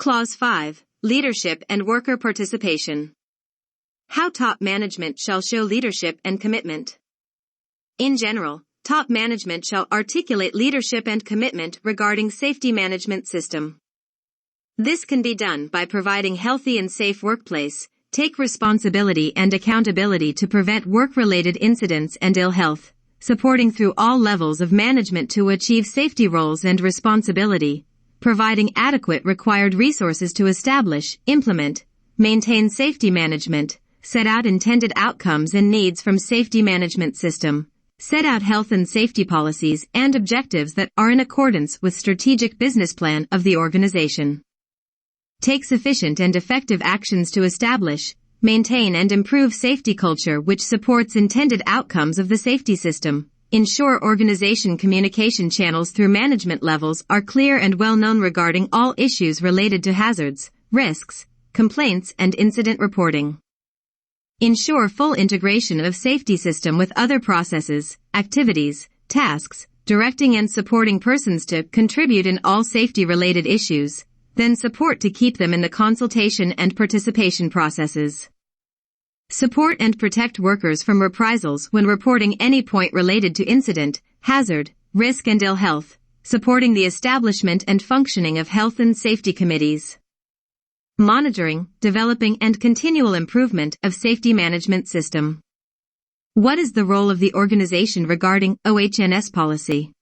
Clause 5. Leadership and worker participation. How top management shall show leadership and commitment. In general, top management shall articulate leadership and commitment regarding safety management system. This can be done by providing healthy and safe workplace, take responsibility and accountability to prevent work-related incidents and ill health, supporting through all levels of management to achieve safety roles and responsibility, providing adequate required resources to establish, implement, maintain safety management, set out intended outcomes and needs from safety management system, set out health and safety policies and objectives that are in accordance with strategic business plan of the organization. Take sufficient and effective actions to establish, maintain and improve safety culture which supports intended outcomes of the safety system. Ensure organization communication channels through management levels are clear and well known regarding all issues related to hazards, risks, complaints and incident reporting. Ensure full integration of safety system with other processes, activities, tasks, directing and supporting persons to contribute in all safety-related issues, then support to keep them in the consultation and participation processes. Support and protect workers from reprisals when reporting any point related to incident, hazard, risk and ill health, supporting the establishment and functioning of health and safety committees. Monitoring, developing and continual improvement of safety management system. What is the role of the organization regarding OH&S policy?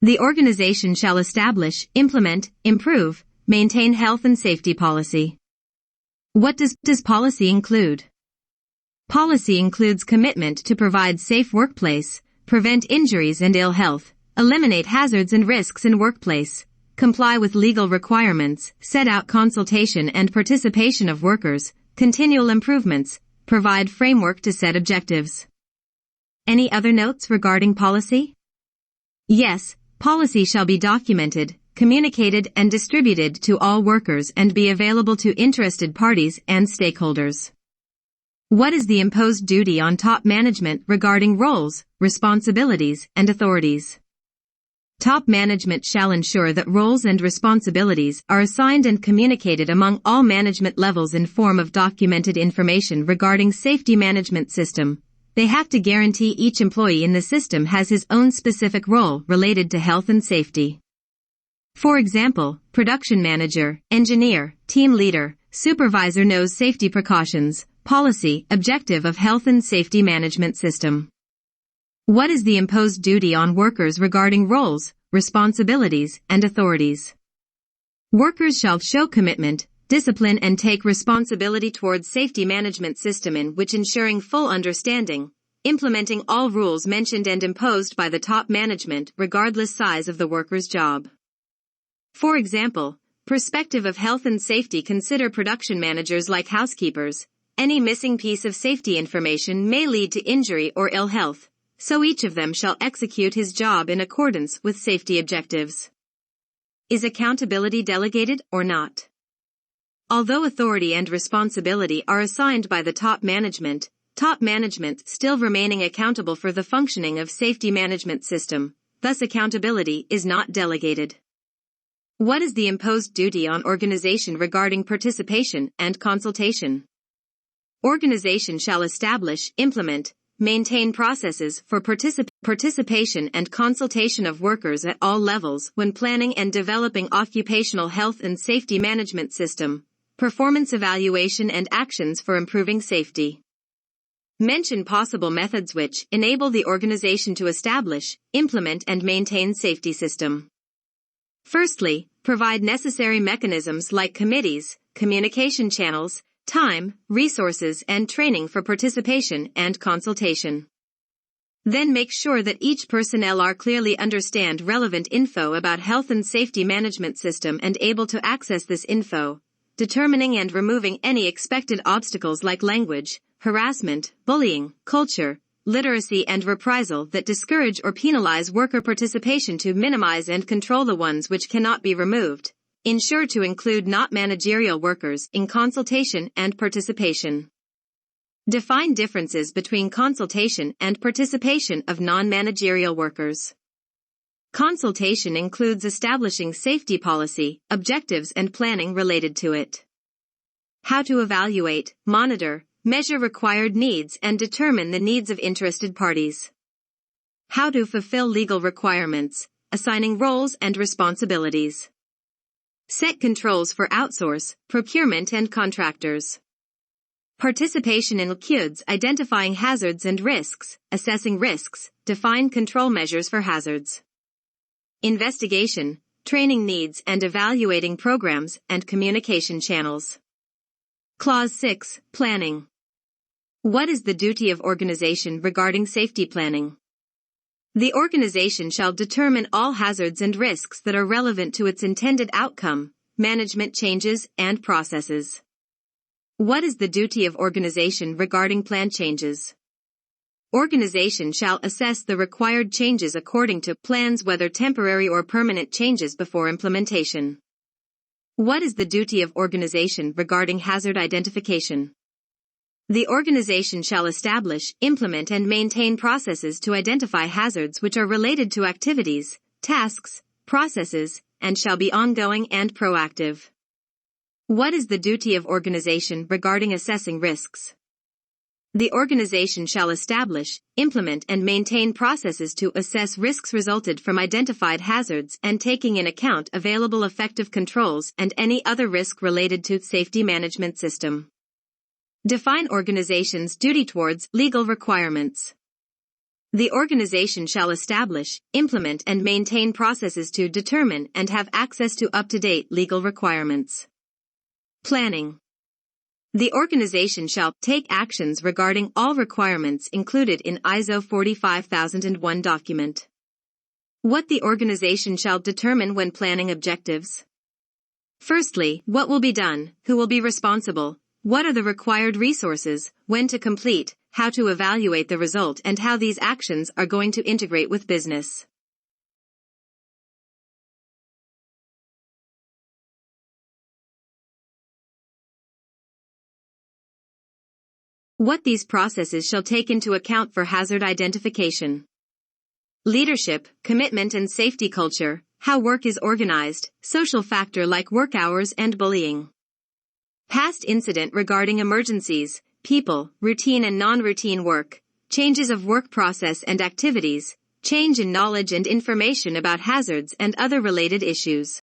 The organization shall establish, implement, improve, maintain health and safety policy. What does policy include? Policy includes commitment to provide safe workplace, prevent injuries and ill health, eliminate hazards and risks in workplace, comply with legal requirements, set out consultation and participation of workers, continual improvements, provide framework to set objectives. Any other notes regarding policy? Yes, policy shall be documented, communicated and distributed to all workers and be available to interested parties and stakeholders. What is the imposed duty on top management regarding roles, responsibilities, and authorities? Top management shall ensure that roles and responsibilities are assigned and communicated among all management levels in form of documented information regarding safety management system. They have to guarantee each employee in the system has his own specific role related to health and safety. For example, production manager, engineer, team leader, supervisor knows safety precautions, policy, objective of health and safety management system. What is the imposed duty on workers regarding roles, responsibilities, and authorities? Workers shall show commitment, discipline and take responsibility towards safety management system in which ensuring full understanding, implementing all rules mentioned and imposed by the top management regardless size of the worker's job. For example, perspective of health and safety consider production managers like housekeepers. Any missing piece of safety information may lead to injury or ill health, so each of them shall execute his job in accordance with safety objectives. Is accountability delegated or not? Although authority and responsibility are assigned by the top management still remaining accountable for the functioning of safety management system, thus accountability is not delegated. What is the imposed duty on organization regarding participation and consultation? Organization shall establish, implement, maintain processes for participation and consultation of workers at all levels when planning and developing occupational health and safety management system, performance evaluation and actions for improving safety. Mention possible methods which enable the organization to establish, implement and maintain safety system. Firstly, provide necessary mechanisms like committees, communication channels, time, resources and training for participation and consultation. Then make sure that each personnel are clearly understand relevant info about health and safety management system and able to access this info, determining and removing any expected obstacles like language, harassment, bullying, culture, literacy and reprisal that discourage or penalize worker participation to minimize and control the ones which cannot be removed. Ensure to include not managerial workers in consultation and participation. Define differences between consultation and participation of non-managerial workers. Consultation includes establishing safety policy, objectives and planning related to it. How to evaluate, monitor, measure required needs and determine the needs of interested parties. How to fulfill legal requirements, assigning roles and responsibilities. Set controls for outsource, procurement and contractors. Participation in LQUDs, identifying hazards and risks, assessing risks, define control measures for hazards. Investigation, training needs and evaluating programs and communication channels. Clause 6, Planning. What is the duty of organization regarding safety planning? The organization shall determine all hazards and risks that are relevant to its intended outcome, management changes, and processes. What is the duty of organization regarding plan changes? Organization shall assess the required changes according to plans, whether temporary or permanent changes before implementation. What is the duty of organization regarding hazard identification? The organization shall establish, implement and maintain processes to identify hazards which are related to activities, tasks, processes, and shall be ongoing and proactive. What is the duty of organization regarding assessing risks? The organization shall establish, implement and maintain processes to assess risks resulted from identified hazards and taking in account available effective controls and any other risk related to safety management system. Define organization's duty towards legal requirements. The organization shall establish, implement and maintain processes to determine and have access to up-to-date legal requirements. Planning. The organization shall take actions regarding all requirements included in ISO 45001 document. What the organization shall determine when planning objectives. Firstly, what will be done, who will be responsible, what are the required resources, when to complete, how to evaluate the result and how these actions are going to integrate with business. What these processes shall take into account for hazard identification. Leadership, commitment and safety culture, how work is organized, social factor like work hours and bullying. Past incident regarding emergencies, people, routine and non-routine work, changes of work process and activities, change in knowledge and information about hazards and other related issues.